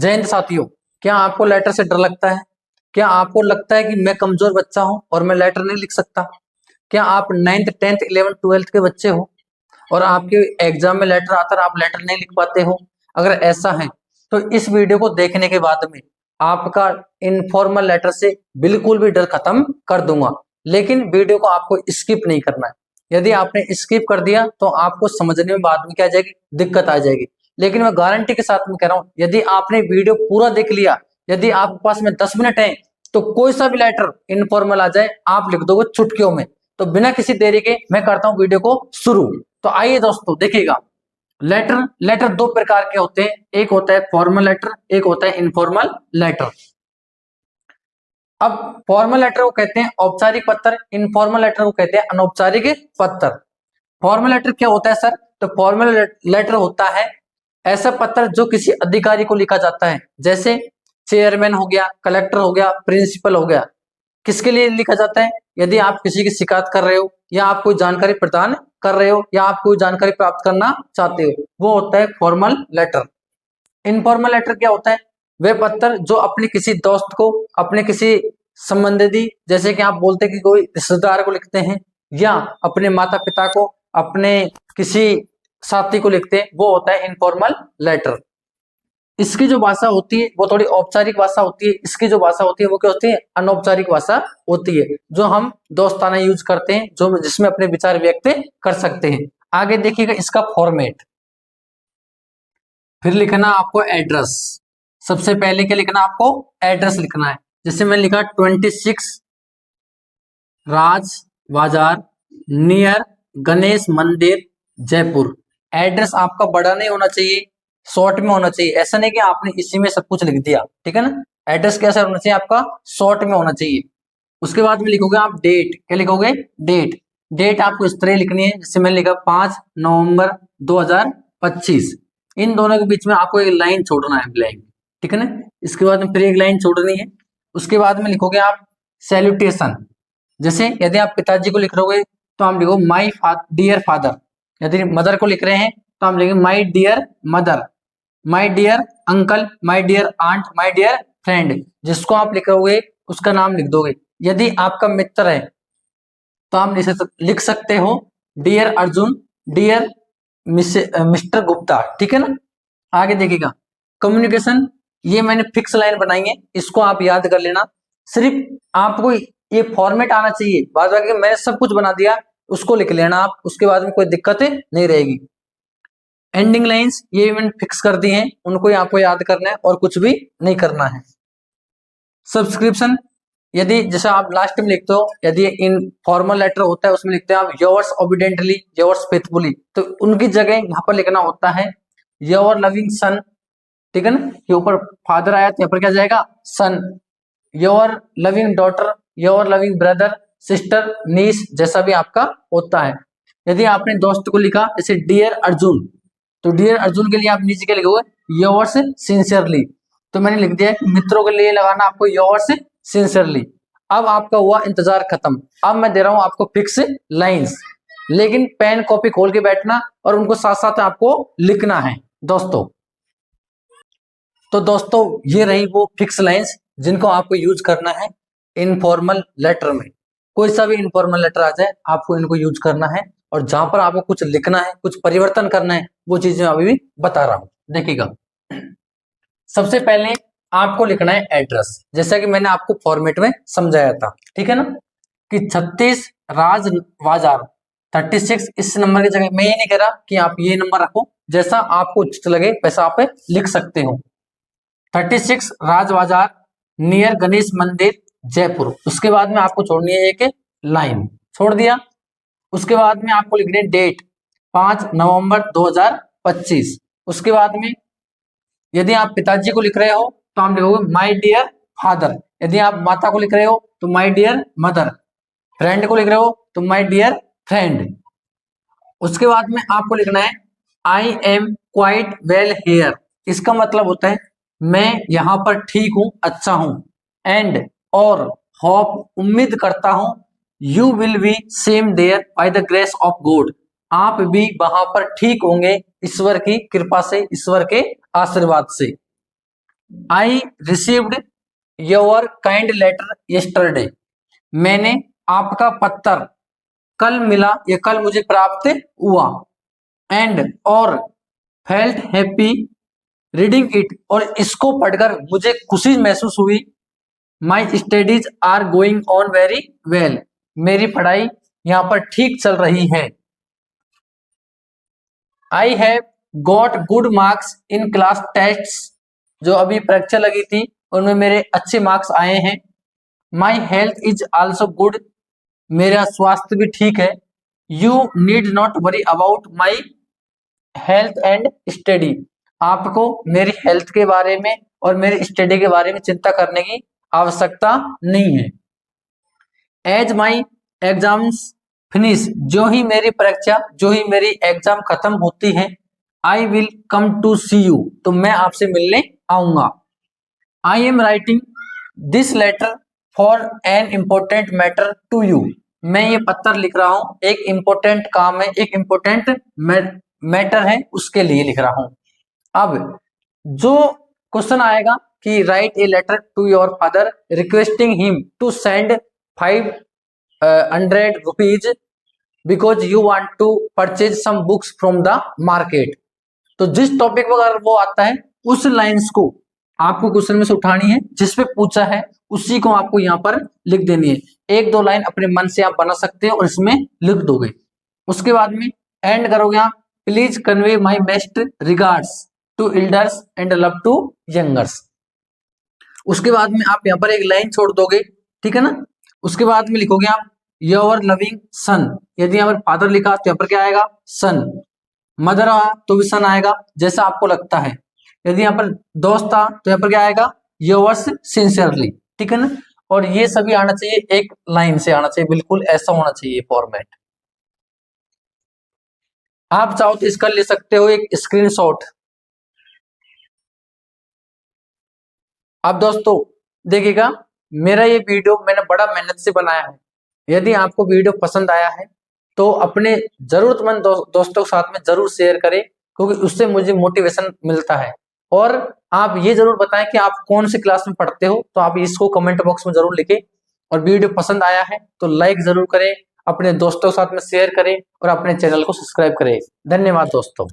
जय हिंद साथियों, क्या आपको लेटर से डर लगता है? क्या आपको लगता है कि मैं कमजोर बच्चा हूं और मैं लेटर नहीं लिख सकता? क्या आप 9th 10th 11th 12th के बच्चे हो और आपके एग्जाम में लेटर आता है, आप लेटर नहीं लिख पाते हो? अगर ऐसा है तो इस वीडियो को देखने के बाद में आपका इनफॉर्मल लेटर से बिल्कुल भी डर खत्म कर दूंगा। लेकिन वीडियो को आपको स्किप नहीं करना है। यदि आपने स्किप कर दिया तो आपको समझने में बाद में क्या आ जाएगी, दिक्कत आ जाएगी। लेकिन मैं गारंटी के साथ में कह रहा हूं, यदि आपने वीडियो पूरा देख लिया, यदि आपके पास में 10 मिनट है, तो कोई सा भी लेटर इनफॉर्मल आ जाए आप लिख दोगे चुटकियों में। तो बिना किसी देरी के मैं करता हूं वीडियो को शुरू। तो आइए दोस्तों देखिएगा, लेटर दो प्रकार के होते हैं, एक होता है फॉर्मल लेटर, एक होता है इनफॉर्मल लेटर। अब फॉर्मल लेटर को कहते हैं औपचारिक पत्र, इनफॉर्मल लेटर को कहते हैं अनौपचारिक पत्र। फॉर्मल लेटर क्या होता है सर? तो फॉर्मल लेटर होता है ऐसा पत्र जो किसी अधिकारी को लिखा जाता है, जैसे चेयरमैन हो गया, कलेक्टर हो गया, प्रिंसिपल हो गया। किसके लिए लिखा जाता है? यदि आप किसी की शिकायत कर रहे हो, या आप कोई जानकारी प्रदान कर रहे हो, या आप कोई जानकारी प्राप्त करना चाहते हो, वो होता है फॉर्मल लेटर। इनफॉर्मल लेटर क्या होता है? वे पत्र जो अपने किसी दोस्त को, अपने किसी संबंधी, जैसे कि आप बोलते कि कोई रिश्तेदार को लिखते हैं, या अपने माता पिता को, अपने किसी साथी को लिखते हैं, वो होता है इनफॉर्मल लेटर। इसकी जो भाषा होती है वो थोड़ी औपचारिक भाषा होती है, इसकी जो भाषा होती है वो क्या होती है? अनौपचारिक भाषा होती है, जो हम दोस्ताना यूज करते हैं, जो जिसमें अपने विचार व्यक्त कर सकते हैं। आगे देखिएगा इसका फॉर्मेट। फिर लिखना आपको एड्रेस। सबसे पहले क्या लिखना? आपको एड्रेस लिखना है। जैसे मैं लिखा 26 राज बाजार नियर गणेश मंदिर जयपुर। एड्रेस आपका बड़ा नहीं होना चाहिए, शॉर्ट में होना चाहिए। ऐसा नहीं कि आपने इसी में सब कुछ लिख दिया, ठीक है ना। एड्रेस कैसा होना चाहिए? आपका शॉर्ट में होना चाहिए। उसके बाद में लिखोगे आप डेट। क्या लिखोगे? डेट। डेट आपको इस तरह लिखनी है, जैसे मैंने लिखा 5 नवंबर 2025। इन दोनों के बीच में आपको एक लाइन छोड़ना है, ब्लैंक, ठीक है ना। इसके बाद में फिर एक लाइन छोड़नी है। उसके बाद में लिखोगे आप सैल्यूटेशन। जैसे यदि आप पिताजी को लिख रहे हो तो आप लिखो माई डियर फादर। यदि मदर को लिख रहे हैं तो आप लिखेंगे my dear mother, my dear uncle, my dear aunt, my dear friend. जिसको आप लिखोगे उसका नाम लिख दोगे। यदि आपका मित्र है तो आप लिख सकते हो dear Arjun, dear mister Gupta, ठीक है ना। आगे देखिएगा कम्युनिकेशन। ये मैंने फिक्स लाइन बनाई है, इसको आप याद कर लेना। सिर्फ आपको ये फॉर्मेट आना चाहिए, बाद बाकी मैंने सब कुछ बना दिया, उसको लिख लेना आप, उसके बाद में कोई दिक्कत नहीं रहेगी। एंडिंग लाइंस ये मैंने फिक्स कर दी हैं, उनको ही आपको याद करना है और कुछ भी नहीं करना है। सब्सक्रिप्शन, यदि जैसा आप लास्ट में लिखते हो, यदि इन फॉर्मल लेटर होता है उसमें लिखते हैं आप योर्स ओबिडेंटली, योर्स फेथफुली, तो उनकी जगह यहाँ पर लिखना होता है योर लविंग सन, ठीक है ना। ये ऊपर फादर आया तो यहाँ पर क्या जाएगा? Son. Your loving daughter, your loving brother, sister, niece, जैसा भी आपका होता है। यदि आपने दोस्त को लिखा जैसे डियर अर्जुन, तो डियर अर्जुन के लिए आप नीचे क्या लिखोगे? Yours sincerely. तो मैंने लिख दिया मित्रों के लिए लगाना आपको योर्स सिंसियरली। अब आपका हुआ इंतजार खत्म। अब मैं दे रहा हूं आपको फिक्स लाइंस, लेकिन पेन कॉपी खोल के बैठना और उनको साथ साथ आपको लिखना है दोस्तों। तो दोस्तों ये रही वो फिक्स लाइंस जिनको आपको यूज करना है इनफॉर्मल लेटर में। कोई सा भी इनफॉर्मल लेटर आ जाए आपको इनको यूज करना है, और जहां पर आपको कुछ लिखना है, कुछ परिवर्तन करना है, वो चीजें अभी भी बता रहा हूं। देखिएगा सबसे पहले आपको लिखना है एड्रेस, जैसा कि मैंने आपको फॉर्मेट में समझाया था, ठीक है ना, कि 36 राज बाजार 36। इस नंबर की जगह मैं ये नहीं कह रहा कि आप ये नंबर रखो, जैसा आपको उचित लगे वैसा आप लिख सकते हो। 36 राज बाजार नियर गणेश मंदिर जयपुर। उसके बाद में आपको छोड़नी है एक लाइन, छोड़ दिया। उसके बाद में आपको लिखनी है डेट 5 नवंबर 2025। उसके बाद में यदि आप पिताजी को लिख रहे हो तो आप लिखोगे माय डियर फादर। यदि आप माता को लिख रहे हो तो माय डियर मदर। फ्रेंड को लिख रहे हो तो माय डियर फ्रेंड। उसके बाद में आपको लिखना है I am quite well here. इसका मतलब होता है मैं यहाँ पर ठीक हूं, अच्छा हूं। एंड और होप, उम्मीद करता हूं, you will be same there by the grace of God. आप भी वहां पर ठीक होंगे ईश्वर की कृपा से, ईश्वर के आशीर्वाद से। I received your kind letter yesterday, मैंने आपका पत्र कल मिला या कल मुझे प्राप्त हुआ। एंड और फेल्ट हैप्पी रीडिंग इट, और इसको पढ़कर मुझे खुशी महसूस हुई। My studies are going on very well, मेरी पढ़ाई यहाँ पर ठीक चल रही है। I have got good marks in class tests, जो अभी परीक्षा लगी थी उनमें मेरे अच्छे मार्क्स आए हैं। My health is also good, मेरा स्वास्थ्य भी ठीक है। You need not worry about my health and study, आपको मेरी हेल्थ के बारे में और मेरी स्टडी के बारे में चिंता करने की आवश्यकता नहीं है। एज माई एग्जाम्स फिनिश, जो ही मेरी परीक्षा, जो ही मेरी एग्जाम खत्म होती है, I will come to see you, तो मैं आपसे मिलने आऊंगा। I am writing this letter for an important matter to you, मैं ये पत्र लिख रहा हूं, एक इम्पोर्टेंट काम है, एक इम्पोर्टेंट मैटर है, उसके लिए लिख रहा हूं। अब जो क्वेश्चन आएगा कि write a letter to your father requesting him to send 500 rupees because you want to purchase some books from the market, तो जिस टॉपिक पर अगर वो आता है उस लाइंस को आपको क्वेश्चन में से उठानी है, जिसपे पूछा है उसी को आपको यहाँ पर लिख देनी है। एक दो लाइन अपने मन से आप बना सकते हो और इसमें लिख दोगे। उसके बाद में एंड करोगे आप, please convey my best regards to elders and love to youngers. उसके बाद में आप यहाँ पर एक लाइन छोड़ दोगे, ठीक है ना। उसके बाद में लिखोगे आप योर लविंग सन, यदि यहाँ पर फादर लिखा तो यहाँ पर क्या आएगा, सन। मदर आया तो भी सन आएगा, जैसा आपको लगता है। यदि यहाँ पर दोस्त था तो यहाँ पर क्या आएगा, योर्स सिंसियरली, ठीक है ना। और ये सभी आना चाहिए एक लाइन से आना चाहिए, बिल्कुल ऐसा होना चाहिए फॉर्मेट। आप चाहो तो इसका ले सकते हो एक स्क्रीनशॉट। अब दोस्तों देखिएगा, मेरा ये वीडियो मैंने बड़ा मेहनत से बनाया है। यदि आपको वीडियो पसंद आया है तो अपने जरूरतमंद दोस्तों के साथ में जरूर शेयर करें, क्योंकि उससे मुझे मोटिवेशन मिलता है। और आप ये जरूर बताएं कि आप कौन सी क्लास में पढ़ते हो, तो आप इसको कमेंट बॉक्स में जरूर लिखें। और वीडियो पसंद आया है तो लाइक जरूर करें, अपने दोस्तों के साथ में शेयर करें और अपने चैनल को सब्सक्राइब करें। धन्यवाद दोस्तों।